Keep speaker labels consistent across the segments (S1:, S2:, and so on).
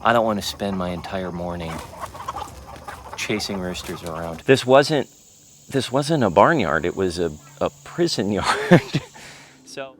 S1: I don't want to spend my entire morning chasing roosters around. This wasn't a barnyard, it was a prison yard. So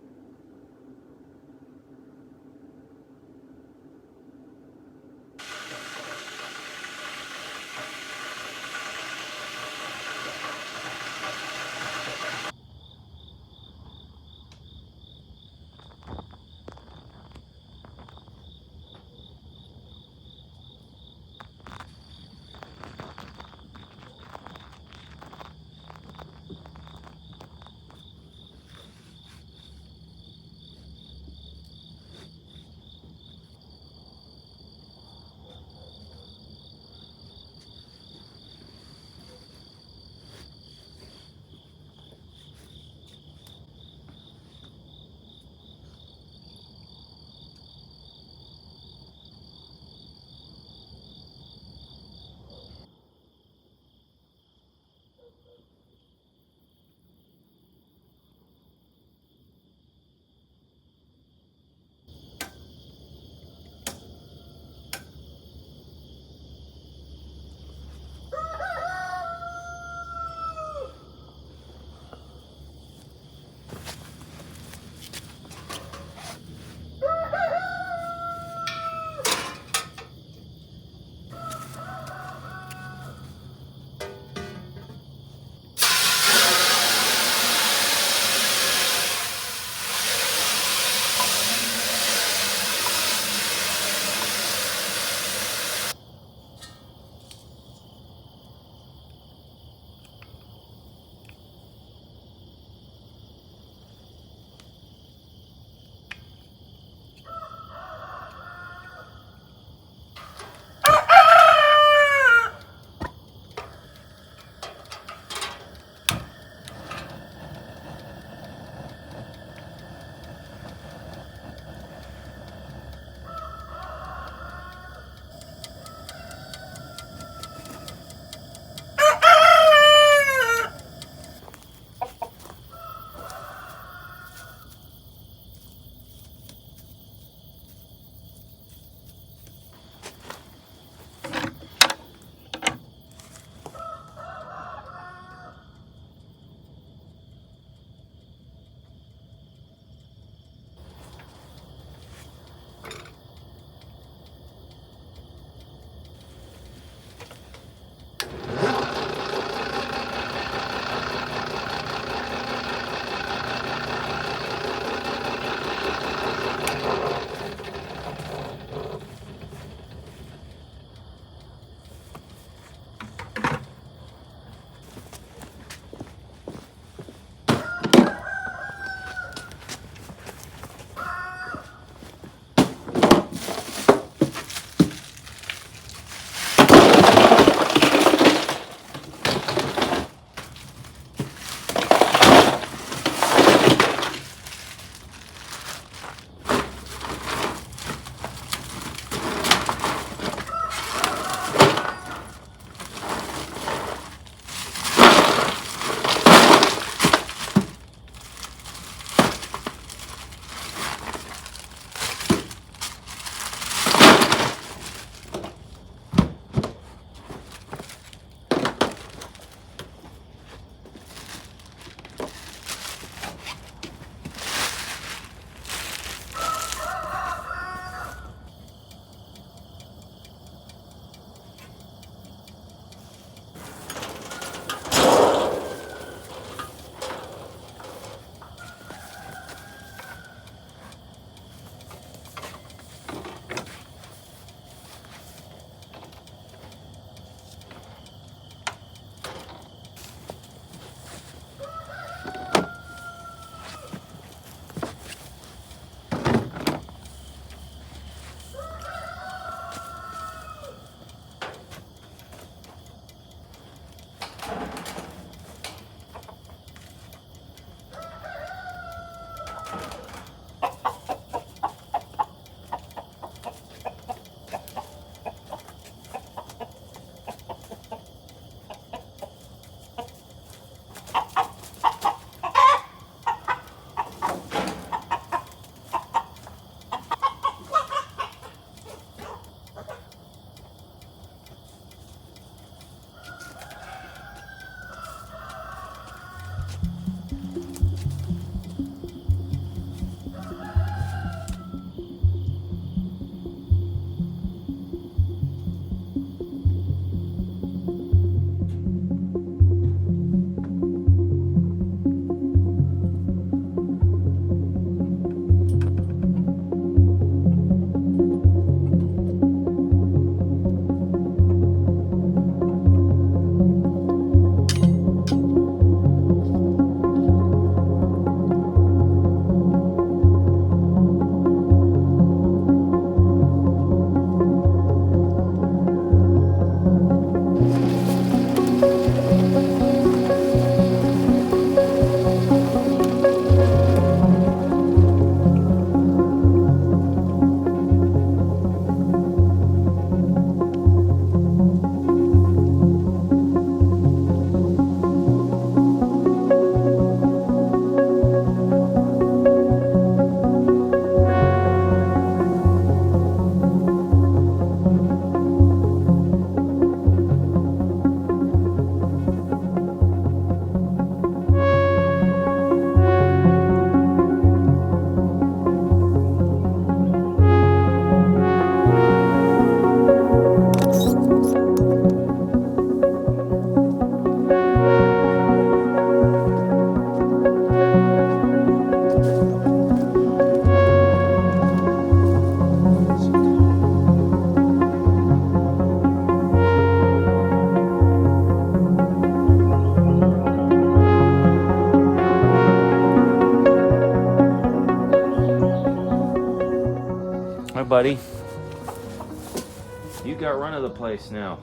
S1: You got run of the place now.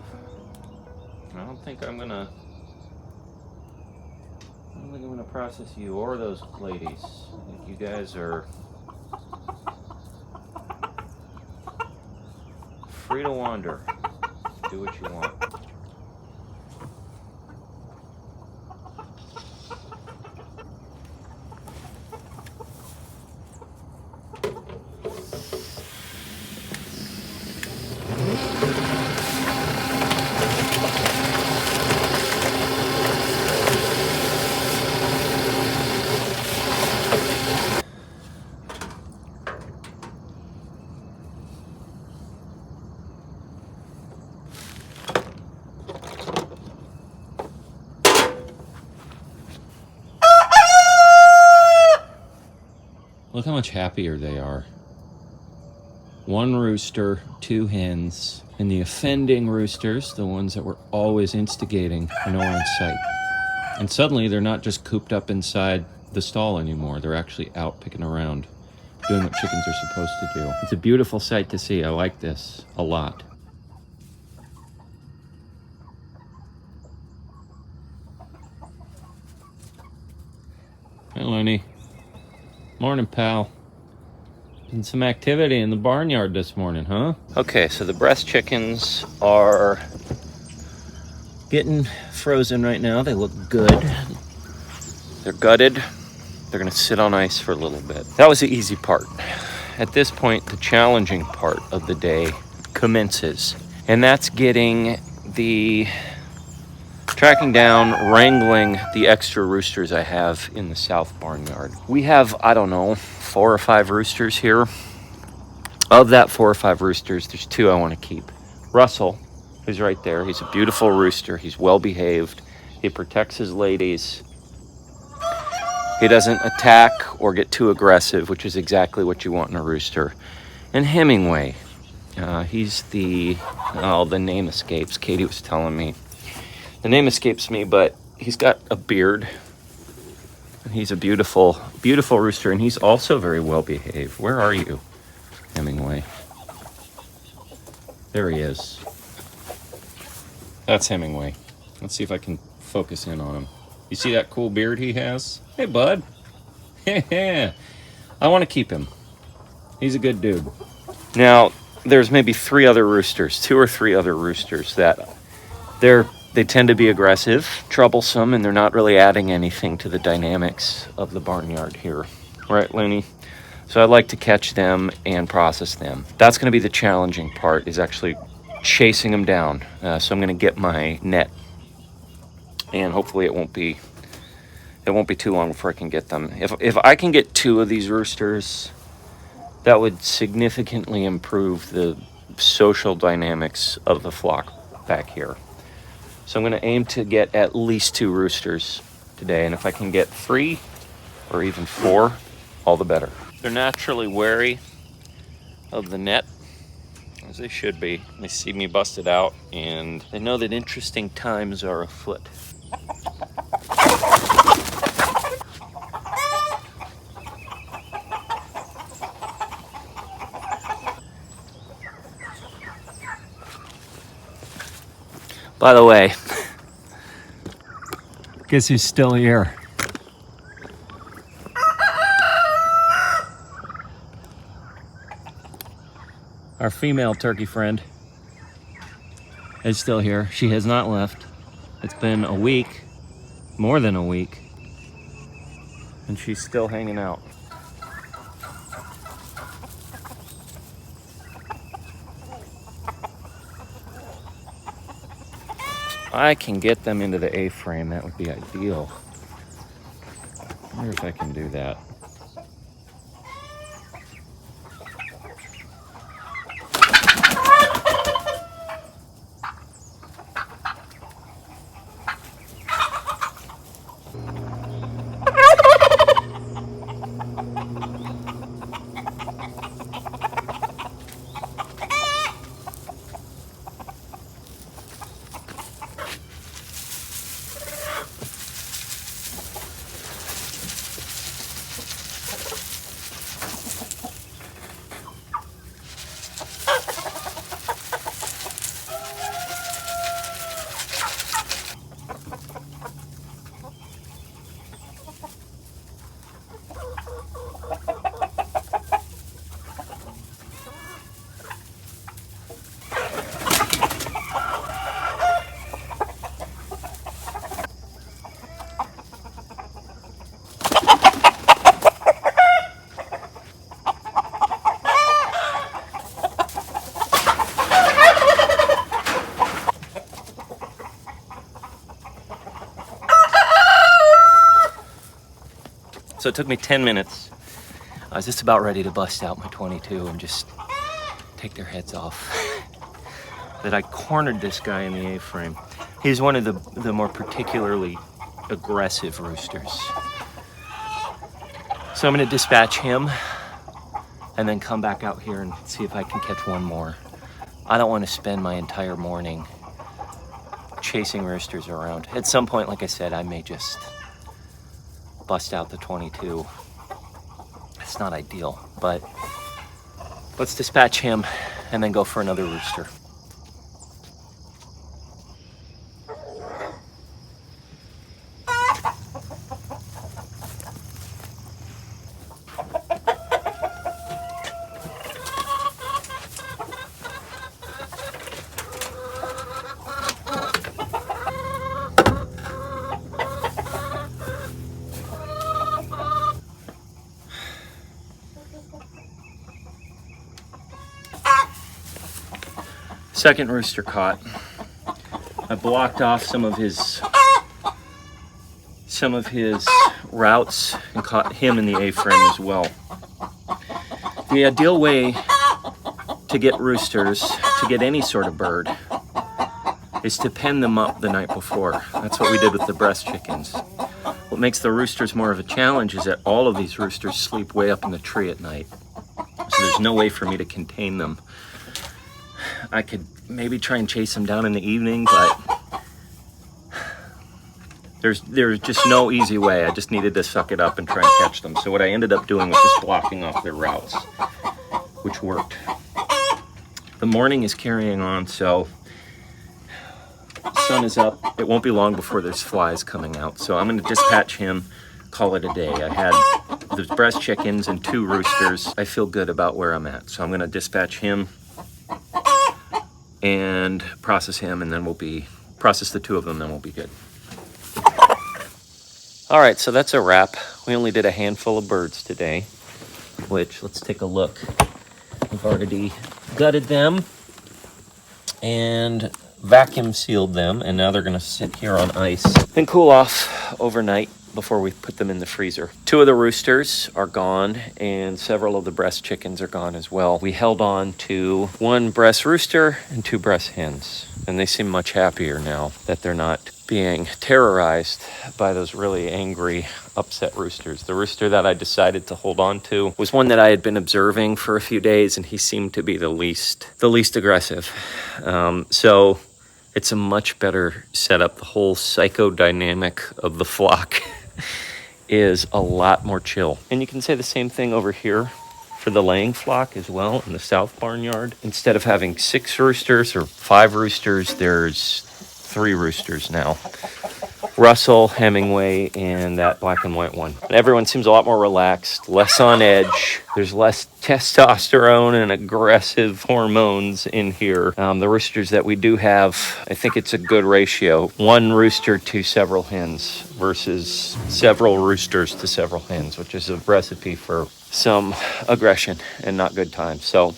S1: I don't think I'm gonna process you or those ladies. I think you guys are free to wander. Do what you want. Look how much happier they are. One rooster, two hens, and the offending roosters, the ones that were always instigating, are nowhere in sight. And suddenly they're not just cooped up inside the stall anymore. They're actually out picking around, doing what chickens are supposed to do. It's a beautiful sight to see. I like this a lot. Hey, Lenny. Morning, pal. Been some activity in the barnyard this morning, huh? Okay, so the breast chickens are getting frozen right now. They look good. They're gutted. They're gonna sit on ice for a little bit. That was the easy part. At this point, the challenging part of the day commences. And that's tracking down, wrangling the extra roosters I have in the south barnyard. We have, I don't know, 4 or 5 roosters here. Of that 4 or 5 roosters, there's 2 I want to keep. Russell, who's right there, he's a beautiful rooster. He's well behaved. He protects his ladies. He doesn't attack or get too aggressive, which is exactly what you want in a rooster. And Hemingway, he's the name escapes. Katie was telling me. The name escapes me, but he's got a beard. And he's a beautiful, beautiful rooster, and he's also very well behaved. Where are you, Hemingway? There he is. That's Hemingway. Let's see if I can focus in on him. You see that cool beard he has? Hey, bud. Yeah. I want to keep him. He's a good dude. Now, there's maybe 3 other roosters, 2 or 3 other roosters that they tend to be aggressive, troublesome, and they're not really adding anything to the dynamics of the barnyard here. Right, Lenny? So I'd like to catch them and process them. That's going to be the challenging part, is actually chasing them down. So I'm going to get my net, and hopefully it won't be too long before I can get them. If I can get 2 of these roosters, that would significantly improve the social dynamics of the flock back here. So I'm going to aim to get at least 2 roosters today, and if I can get 3 or even 4, all the better. They're naturally wary of the net, as they should be. They see me busted out, and they know that interesting times are afoot. By the way, guess who's still here? Our female turkey friend is still here. She has not left. It's been a week, more than a week, and she's still hanging out. I can get them into the A-frame. That would be ideal. I wonder if I can do that. So it took me 10 minutes. I was just about ready to bust out my 22 and just take their heads off. That I cornered this guy in the A-frame. He's one of the more particularly aggressive roosters. So I'm gonna dispatch him and then come back out here and see if I can catch one more. I don't want to spend my entire morning chasing roosters around. At some point, like I said, I may just bust out the 22. It's not ideal, but let's dispatch him and then go for another rooster. Second rooster caught. I blocked off some of his routes and caught him in the A-frame as well. The ideal way to get roosters, to get any sort of bird, is to pen them up the night before. That's what we did with the breast chickens. What makes the roosters more of a challenge is that all of these roosters sleep way up in the tree at night. So there's no way for me to contain them. I could maybe try and chase them down in the evening, but there's just no easy way. I just needed to suck it up and try and catch them. So what I ended up doing was just blocking off their routes, which worked. The morning is carrying on, so the sun is up. It won't be long before there's flies coming out. So I'm going to dispatch him, call it a day. I had the breast chickens and 2 roosters. I feel good about where I'm at. So I'm going to dispatch him and process him, and then process the 2 of them, then we'll be good. All right, so that's a wrap. We only did a handful of birds today, which, let's take a look. We've already gutted them and vacuum sealed them, and now they're gonna sit here on ice and cool off overnight before we put them in the freezer. 2 of the roosters are gone, and several of the breast chickens are gone as well. We held on to 1 breast rooster and 2 breast hens, and they seem much happier now that they're not being terrorized by those really angry, upset roosters. The rooster that I decided to hold on to was one that I had been observing for a few days, and he seemed to be the least aggressive. So it's a much better setup. The whole psychodynamic of the flock is a lot more chill. And you can say the same thing over here for the laying flock as well in the south barnyard. Instead of having 6 roosters or 5 roosters, there's 3 roosters now. Russell, Hemingway, and that black and white one. And everyone seems a lot more relaxed, less on edge. There's less testosterone and aggressive hormones in here. The roosters that we do have, I think it's a good ratio. 1 rooster to several hens versus several roosters to several hens, which is a recipe for some aggression and not good times. So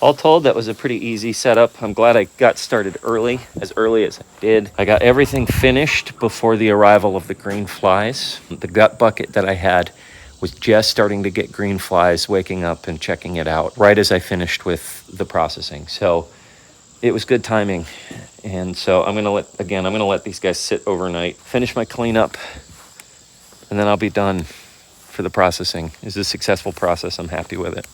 S1: all told, that was a pretty easy setup. I'm glad I got started early as I did. I got everything finished before the arrival of the green flies. The gut bucket that I had was just starting to get green flies, waking up and checking it out right as I finished with the processing. So it was good timing. And so I'm gonna let these guys sit overnight, finish my cleanup, and then I'll be done for the processing. It's a successful process. I'm happy with it.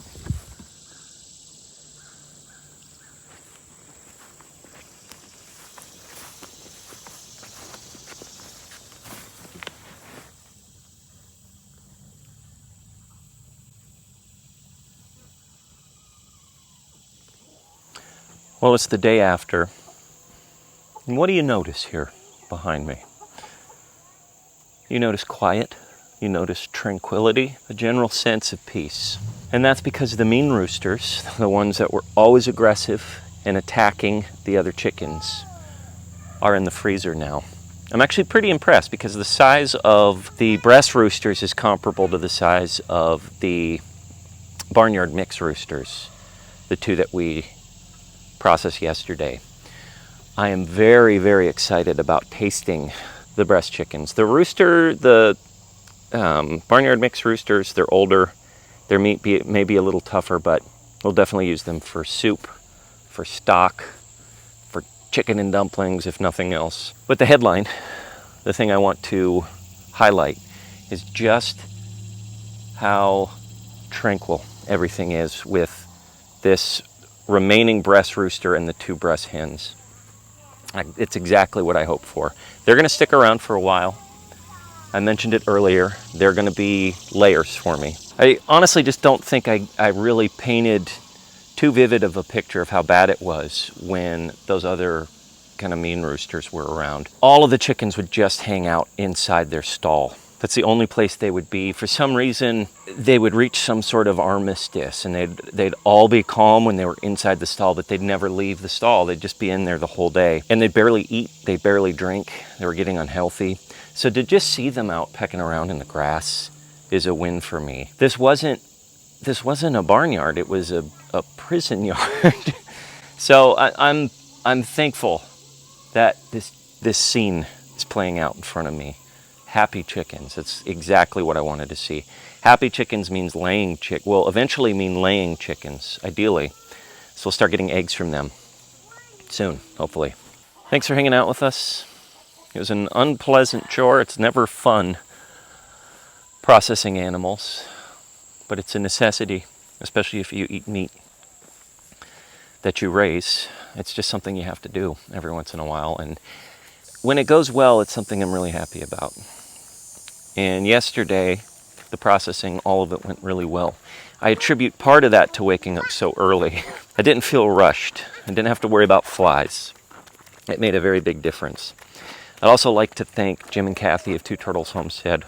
S1: Well, it's the day after. And what do you notice here behind me? You notice quiet, you notice tranquility, a general sense of peace. And that's because the mean roosters, the ones that were always aggressive and attacking the other chickens, are in the freezer now. I'm actually pretty impressed because the size of the breast roosters is comparable to the size of the barnyard mix roosters, the 2 that we processed yesterday. I am very, very excited about tasting the breast chickens. The rooster, the barnyard mixed roosters. They're older. Their meat may be a little tougher, but we'll definitely use them for soup, for stock, for chicken and dumplings, if nothing else. But the headline, the thing I want to highlight, is just how tranquil everything is with this remaining breast rooster and the 2 breast hens. It's exactly what I hoped for. They're going to stick around for a while. I mentioned it earlier. They're going to be layers for me. I honestly just don't think I really painted too vivid of a picture of how bad it was when those other kind of mean roosters were around. All of the chickens would just hang out inside their stall. That's the only place they would be. For some reason, they would reach some sort of armistice, and they'd all be calm when they were inside the stall, but they'd never leave the stall. They'd just be in there the whole day. And they'd barely eat, they'd barely drink. They were getting unhealthy. So to just see them out pecking around in the grass is a win for me. This wasn't a barnyard, it was a prison yard. So I'm thankful that this scene is playing out in front of me. Happy chickens. It's exactly what I wanted to see. Happy chickens means will eventually mean laying chickens, ideally. So we'll start getting eggs from them soon, hopefully. Thanks for hanging out with us. It was an unpleasant chore. It's never fun processing animals, but it's a necessity, especially if you eat meat that you raise. It's just something you have to do every once in a while. And when it goes well, it's something I'm really happy about. And yesterday, the processing, all of it went really well. I attribute part of that to waking up so early. I didn't feel rushed. I didn't have to worry about flies. It made a very big difference. I'd also like to thank Jim and Kathy of Two Turtles Homestead.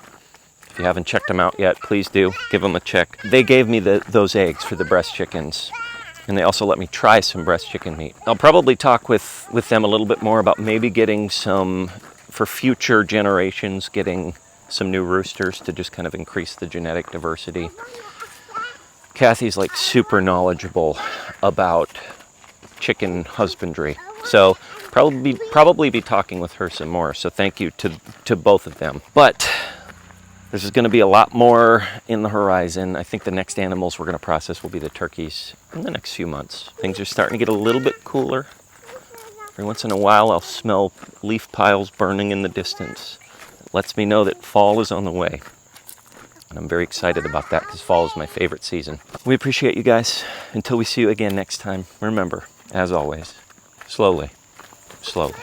S1: If you haven't checked them out yet, please do. Give them a check. They gave me those eggs for the breast chickens. And they also let me try some breast chicken meat. I'll probably talk with them a little bit more about maybe getting some, for future generations, getting some new roosters to just kind of increase the genetic diversity. Kathy's like super knowledgeable about chicken husbandry. So probably be talking with her some more. So thank you to both of them. But there's going to be a lot more in the horizon. I think the next animals we're going to process will be the turkeys in the next few months. Things are starting to get a little bit cooler. Every once in a while I'll smell leaf piles burning in the distance. It lets me know that fall is on the way. And I'm very excited about that because fall is my favorite season. We appreciate you guys. Until we see you again next time, remember, as always, slowly, slowly.